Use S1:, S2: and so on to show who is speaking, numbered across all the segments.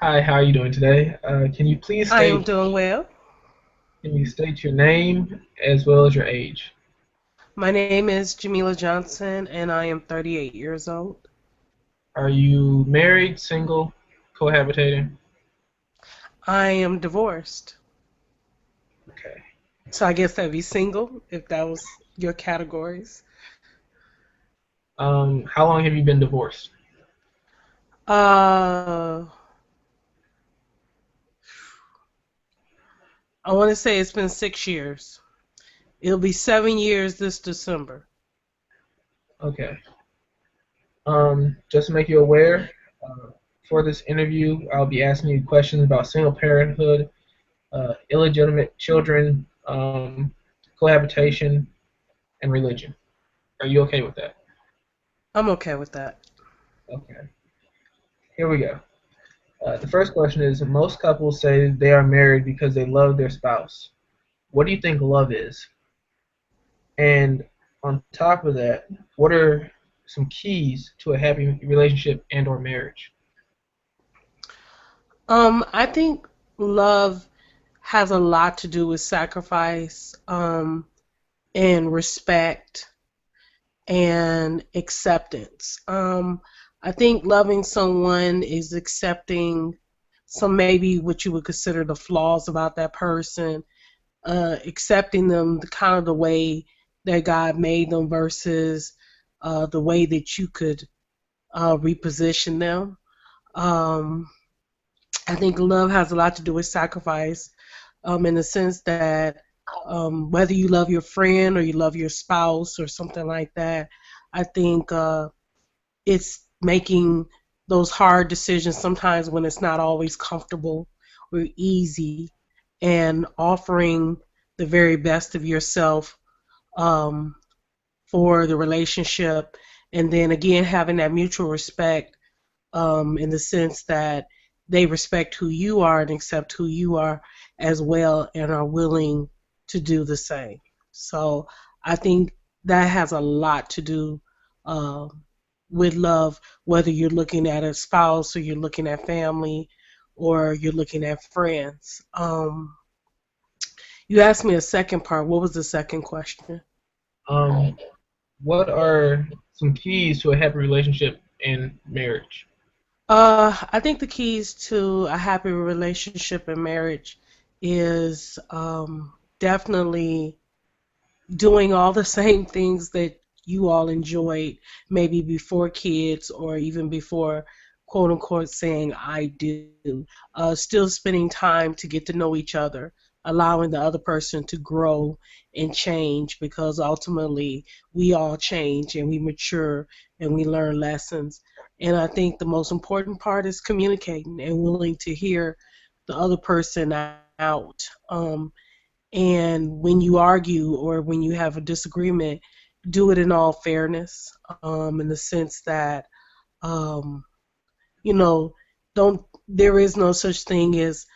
S1: Hi, how are you doing today?
S2: I am doing well.
S1: Can you state your name as well as your age?
S2: My name is Jamila Johnson, and I am 38 years old.
S1: Are you married, single, cohabitating?
S2: I am divorced.
S1: Okay.
S2: So I guess that'd be single if that was your categories.
S1: How long have you been divorced?
S2: Uh, I want to say it's been 6 years. It'll be 7 years this December.
S1: Okay. Just to make you aware, for this interview, I'll be asking you questions about single parenthood, illegitimate children, cohabitation, and religion. Are you okay with that?
S2: I'm okay with that.
S1: Okay. Here we go. The first question is: most couples say they are married because they love their spouse. What do you think love is? And on top of that, what are some keys to a happy relationship and or marriage?
S2: I think love has a lot to do with sacrifice, and respect and acceptance. I think loving someone is accepting some maybe what you would consider the flaws about that person, accepting them the kind of the way that God made them versus the way that you could reposition them. Um, I think love has a lot to do with sacrifice, in the sense that whether you love your friend or you love your spouse or something like that, I think it's making those hard decisions sometimes when it's not always comfortable or easy, and offering the very best of yourself um, for the relationship, and then again having that mutual respect, in the sense that they respect who you are and accept who you are as well and are willing to do the same. So I think that has a lot to do um, with love, whether you're looking at a spouse or you're looking at family or you're looking at friends. You asked me a second part. What was the second question?
S1: Um, what are some keys to a happy relationship and marriage?
S2: I think the keys to a happy relationship and marriage is definitely doing all the same things that you all enjoyed maybe before kids or even before quote unquote saying I do. Still spending time to get to know each other, allowing the other person to grow and change because ultimately we all change and we mature and we learn lessons. And I think the most important part is communicating and willing to hear the other person out. And when you argue or when you have a disagreement, do it in all fairness, in the sense that, um, you know, don't, there is no such thing as,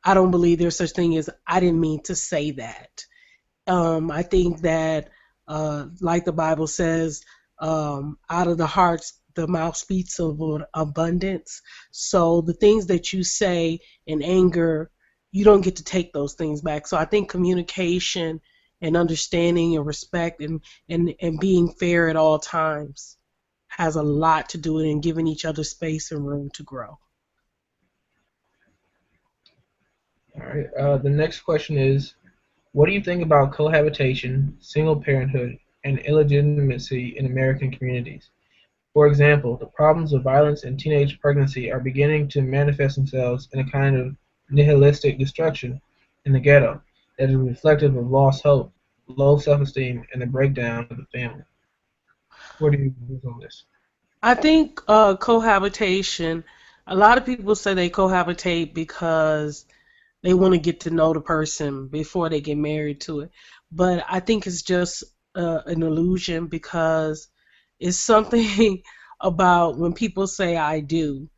S2: I don't believe there's such thing as, I didn't mean to say that. I think that, like the Bible says, out of the hearts, the mouth speaks of abundance. So the things that you say in anger, you don't get to take those things back. So I think communication and understanding and respect and being fair at all times has a lot to do with it and giving each other space and room to grow.
S1: All right. The next question is: what do you think about cohabitation, single parenthood, and illegitimacy in American communities? For example, the problems of violence and teenage pregnancy are beginning to manifest themselves in a kind of nihilistic destruction in the ghetto that is reflective of lost hope, low self-esteem, and the breakdown of the family. What do you views on this?
S2: I think cohabitation, a lot of people say they cohabitate because they want to get to know the person before they get married to it. But I think it's just an illusion because it's something about when people say I do,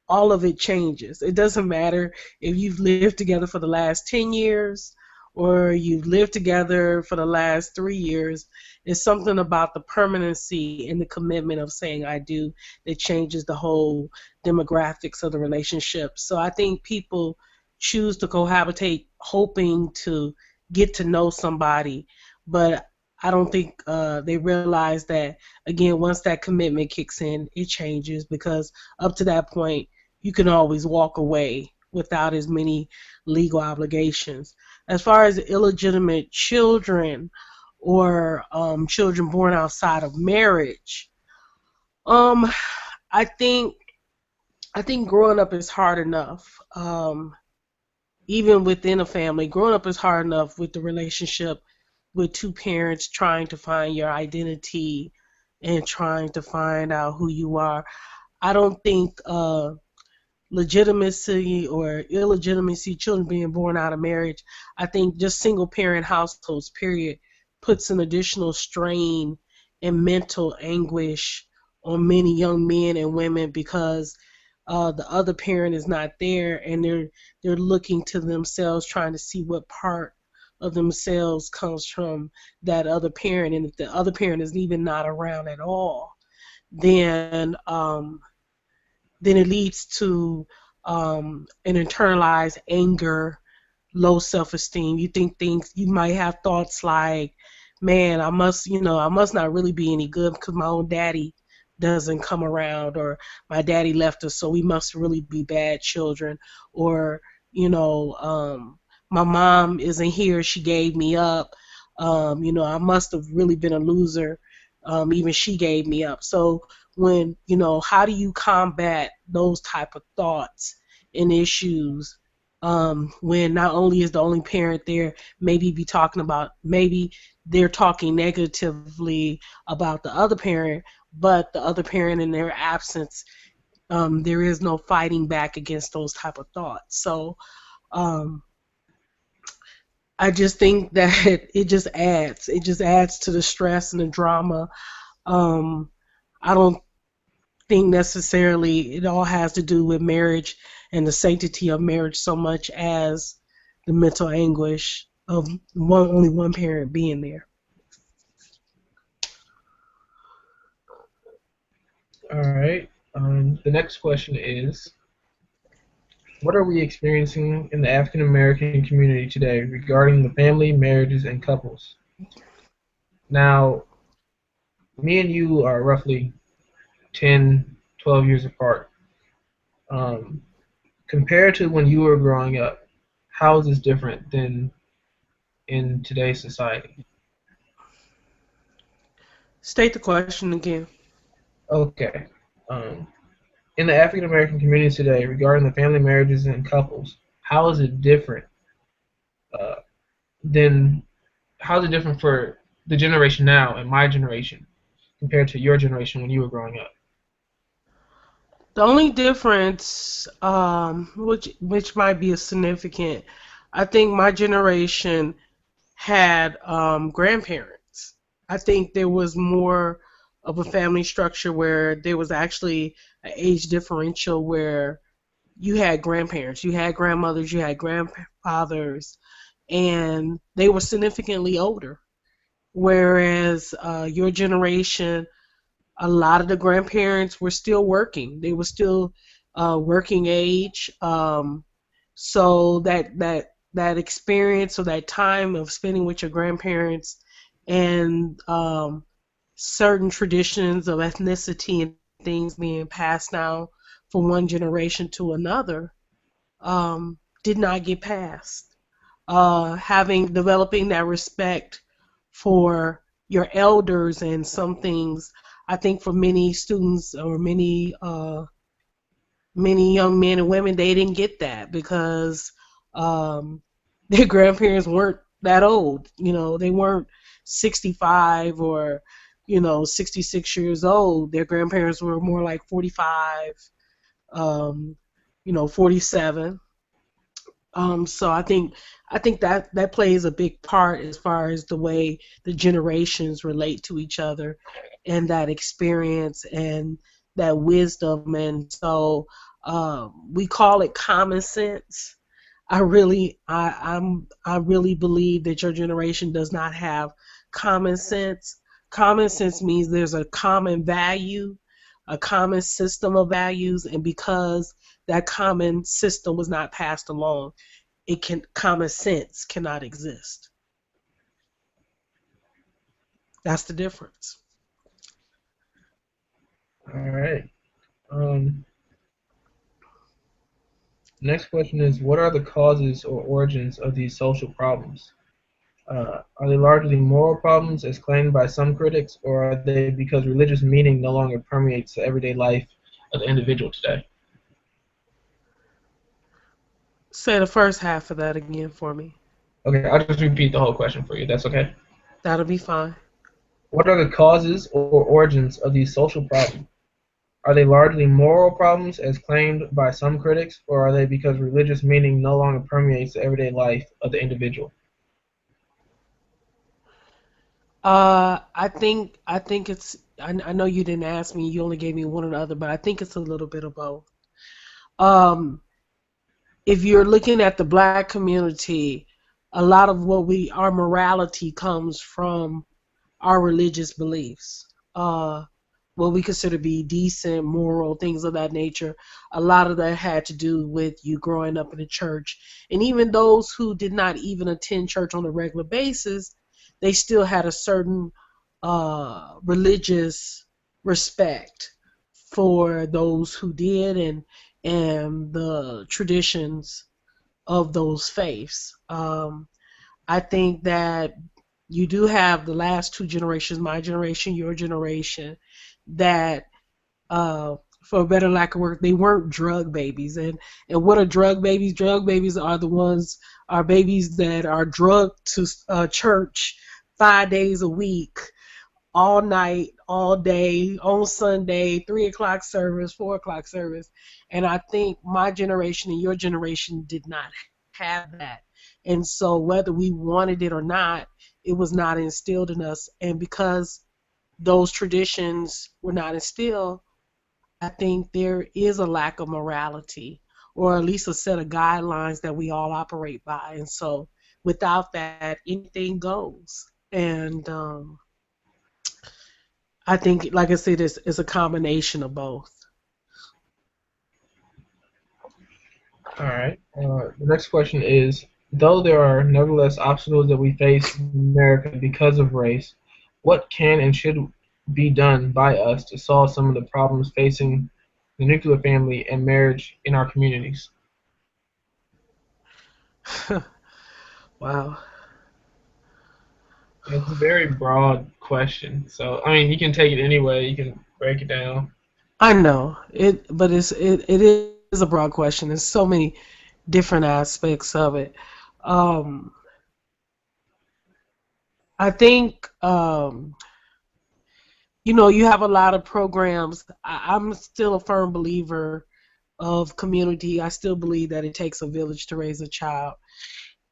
S2: all of it changes. It doesn't matter if you've lived together for the last 10 years or you've lived together for the last 3 years, it's something about the permanency and the commitment of saying I do that changes the whole demographics of the relationship. So I think people choose to cohabitate hoping to get to know somebody, but I don't think they realize that, again, once that commitment kicks in, it changes because up to that point, you can always walk away without as many legal obligations. As far as illegitimate children or children born outside of marriage, um, I think I think growing up is hard enough. Even within a family, growing up is hard enough with the relationship with two parents trying to find your identity and trying to find out who you are. I don't think legitimacy or illegitimacy, children being born out of marriage, I think just single parent households, period, puts an additional strain and mental anguish on many young men and women because the other parent is not there and they're looking to themselves trying to see what part of themselves comes from that other parent, and if the other parent is even not around at all, then then it leads to an internalized anger, low self-esteem. You think things, you might have thoughts like, man, I must not really be any good because my own daddy doesn't come around, or my daddy left us, so we must really be bad children, or my mom isn't here, she gave me up. I must have really been a loser. Even she gave me up. So when how do you combat those type of thoughts and issues when not only is the only parent there, maybe they're talking negatively about the other parent, but the other parent in their absence, there is no fighting back against those type of thoughts. So um, I just think that it just adds to the stress and the drama. um, I don't think necessarily it all has to do with marriage and the sanctity of marriage so much as the mental anguish of only one parent being there.
S1: All right. The next question is, what are we experiencing in the African American community today regarding the family, marriages, and couples? Now, me and you are roughly 10, 12 years apart. Um, Compared to when you were growing up, how is this different than in today's society?
S2: State the question again.
S1: Okay. Um, in the African American community today, regarding the family, marriages, and couples, how is it different uh, than how is it different for the generation now and my generation compared to your generation when you were growing up?
S2: The only difference, which might be a significant, I think my generation had grandparents. I think there was more of a family structure where there was actually an age differential where you had grandparents, you had grandmothers, you had grandfathers, and they were significantly older. Whereas your generation, a lot of the grandparents were still working. They were still working age. So that experience or that time of spending with your grandparents and certain traditions of ethnicity and things being passed down from one generation to another did not get passed. Having developing that respect for your elders and some things, I think for many students or many young men and women, they didn't get that because um, their grandparents weren't that old. They weren't 65 or 66 years old. Their grandparents were more like 45, um, 47. So I think that plays a big part as far as the way the generations relate to each other and that experience and that wisdom. And so we call it common sense. I really believe that your generation does not have common sense. Common sense means there's a common value, a common system of values, and because that common system was not passed along, common sense cannot exist. That's the difference.
S1: All right. Um, Next question is, what are the causes or origins of these social problems? Are they largely moral problems as claimed by some critics, or are they because religious meaning no longer permeates the everyday life of the individual today?
S2: Say the first half of that again for me.
S1: Okay, I'll just repeat the whole question for you. That's okay?
S2: That'll be fine.
S1: What are the causes or origins of these social problems? Are they largely moral problems as claimed by some critics, or are they because religious meaning no longer permeates the everyday life of the individual?
S2: I think it's. I know you didn't ask me. You only gave me one or the other, but I think it's a little bit of both. Um, if you're looking at the black community, a lot of our morality comes from our religious beliefs. What we consider to be decent, moral, things of that nature. A lot of that had to do with you growing up in the church. And even those who did not even attend church on a regular basis, they still had a certain religious respect for those who did and the traditions of those faiths. I think that you do have the last two generations, my generation, your generation, that for a better lack of word, they weren't drug babies. And what are drug babies? Drug babies are babies that are drugged to church 5 days a week, all night, all day, on Sunday, 3 o'clock service, 4 o'clock service. And I think my generation and your generation did not have that. And so whether we wanted it or not, it was not instilled in us. And because those traditions were not instilled, I think there is a lack of morality, or at least a set of guidelines that we all operate by. And so without that, anything goes. And I think, like I said, it's a combination of both.
S1: All right. The next question is, though there are nevertheless obstacles that we face in America because of race, what can and should be done by us to solve some of the problems facing the nuclear family and marriage in our communities?
S2: Wow.
S1: It's a very broad question, so I mean, you can take it any way. You can break it down.
S2: I know it, but it is a broad question. There's so many different aspects of it. Um, I think you have a lot of programs. I'm still a firm believer of community. I still believe that it takes a village to raise a child,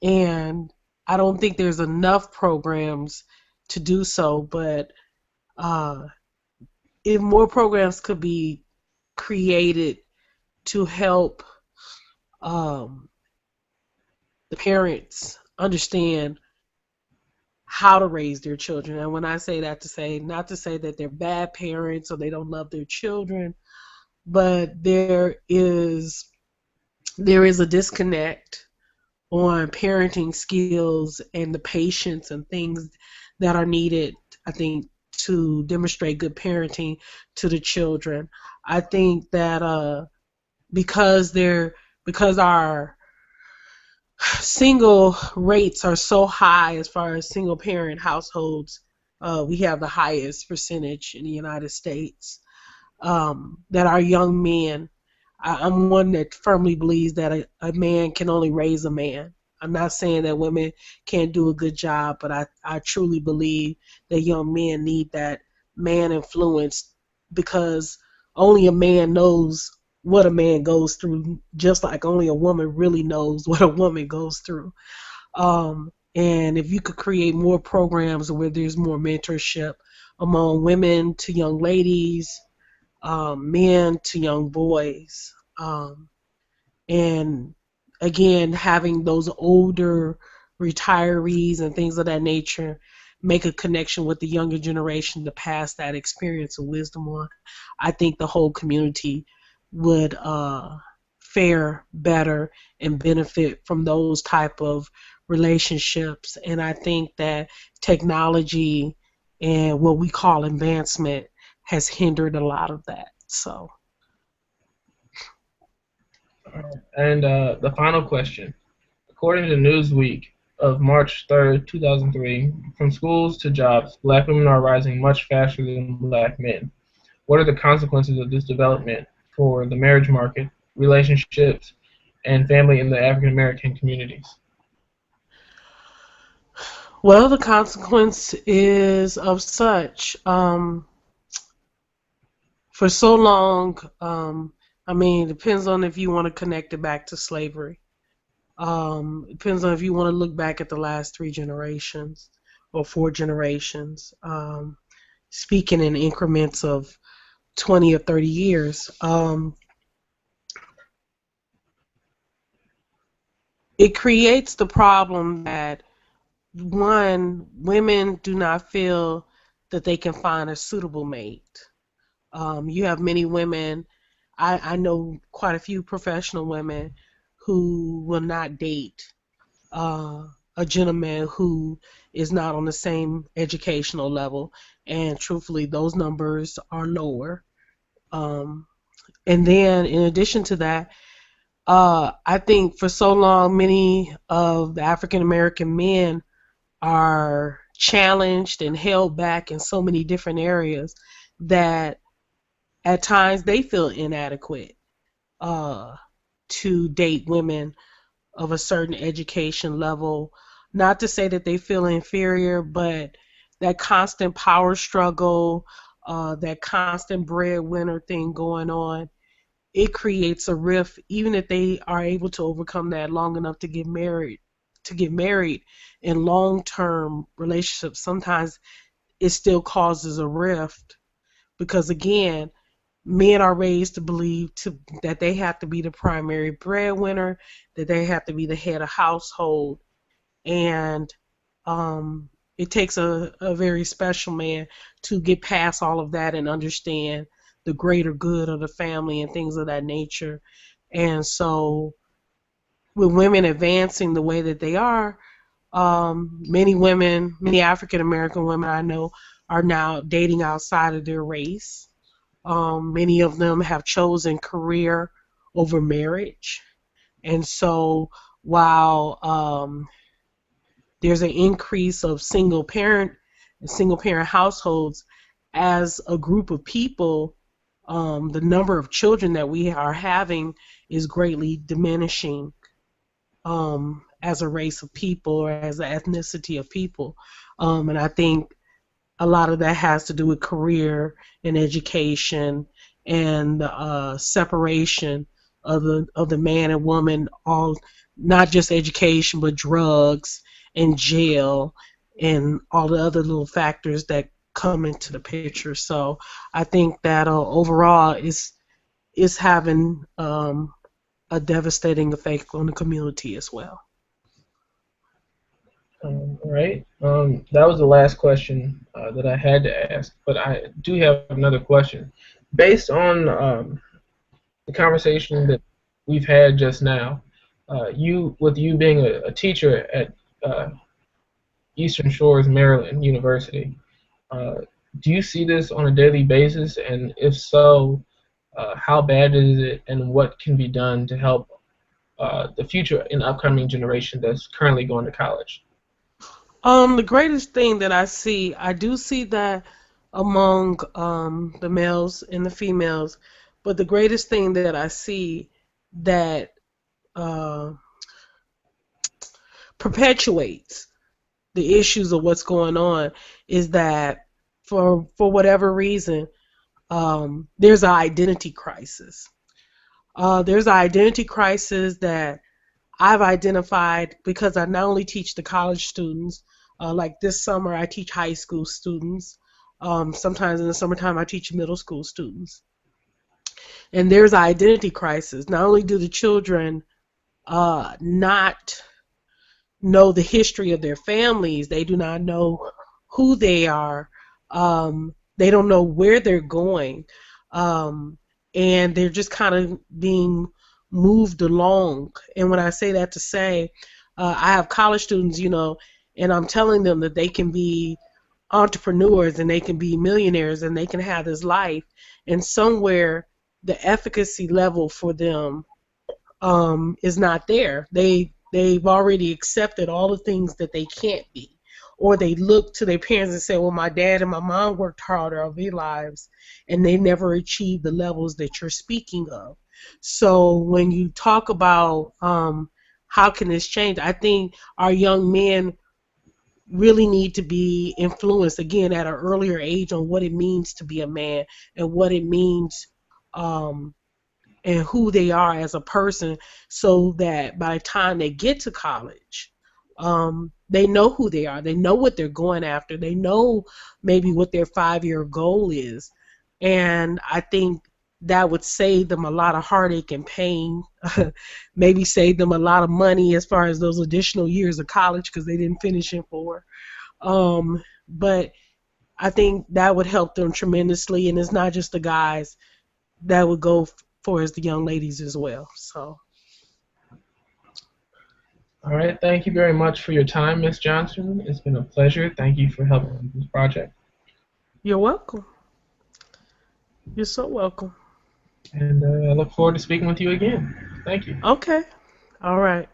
S2: and I don't think there's enough programs to do so. But uh, if more programs could be created to help um, the parents understand how to raise their children. And when I say that, to say not to say that they're bad parents or they don't love their children, but there is a disconnect on parenting skills and the patience and things that are needed, I think, to demonstrate good parenting to the children. I think that because they're because our single rates are so high as far as single parent households, we have the highest percentage in the United States. That our young men, I'm one that firmly believes that a man can only raise a man. I'm not saying that women can't do a good job, but I truly believe that young men need that man influence because only a man knows what a man goes through, just like only a woman really knows what a woman goes through. And if you could create more programs where there's more mentorship among women to young ladies, men to young boys, and again, having those older retirees and things of that nature make a connection with the younger generation to pass that experience of wisdom on, I think the whole community would fare better and benefit from those type of relationships. And I think that technology and what we call advancement has hindered a lot of that. So,
S1: And the final question. According to Newsweek of March 3rd, 2003, from schools to jobs, black women are rising much faster than black men. What are the consequences of this development for the marriage market, relationships, and family in the African American communities?
S2: well, the consequence is of such. For so long, I mean, it depends on if you want to connect it back to slavery. It depends on if you want to look back at the last 3 generations or 4 generations, speaking in increments of 20 or 30 years. It creates the problem that, one, women do not feel that they can find a suitable mate. You have many women, I know quite a few professional women who will not date uh, a gentleman who is not on the same educational level, and truthfully, those numbers are lower. Um, and then, in addition to that, I think for so long, many of the African American men are challenged and held back in so many different areas that at times they feel inadequate uh, to date women of a certain education level. Not to say that they feel inferior, but that constant power struggle, that constant breadwinner thing going on, it creates a rift. Even if they are able to overcome that long enough to get married in long-term relationships, sometimes it still causes a rift because again, men are raised to believe that they have to be the primary breadwinner, that they have to be the head of household, and it takes a very special man to get past all of that and understand the greater good of the family and things of that nature. And so, with women advancing the way that they are, many women, many African American women I know, are now dating outside of their race. Many of them have chosen career over marriage. And so while there's an increase of single parent households, as a group of people, the number of children that we are having is greatly diminishing as a race of people or as an ethnicity of people. And I think a lot of that has to do with career and education and separation of the man and woman, all not just education but drugs and jail and all the other little factors that come into the picture. So I think that overall is having a devastating effect on the community as well.
S1: All right. That was the last question that I had to ask, but I do have another question. Based on the conversation that we've had just now, with you being a teacher at uh, Eastern Shores Maryland University, uh, do you see this on a daily basis? And if so, how bad is it, and what can be done to help the future and upcoming generation that's currently going to college?
S2: The greatest thing that I do see that among the males and the females, but the greatest thing that I see that uh, perpetuates the issues of what's going on is that for whatever reason, there's an identity crisis. There's an identity crisis that I've identified because I not only teach the college students, like this summer I teach high school students. Sometimes in the summertime I teach middle school students. And there's an identity crisis. Not only do the children not know the history of their families. They do not know who they are. They don't know where they're going. Um, and they're just kind of being moved along. And when I say that to say, I have college students, and I'm telling them that they can be entrepreneurs and they can be millionaires and they can have this life. And somewhere the efficacy level for them is not there. They've already accepted all the things that they can't be, or they look to their parents and say, "Well, my dad and my mom worked harder of their lives, and they never achieved the levels that you're speaking of." So when you talk about how can this change, I think our young men really need to be influenced again at an earlier age on what it means to be a man and what it means. Um, and who they are as a person so that by the time they get to college, they know who they are. They know what they're going after. They know maybe what their 5-year goal is. And I think that would save them a lot of heartache and pain, maybe save them a lot of money as far as those additional years of college because they didn't finish in 4. But I think that would help them tremendously. And it's not just the guys that would go for as the young ladies as well. So
S1: All right. Thank you very much for your time, Miss Johnson. It's been a pleasure. Thank you for helping with this project.
S2: you're welcome. You're so welcome.
S1: And I look forward to speaking with you again. Thank you.
S2: Okay. All right.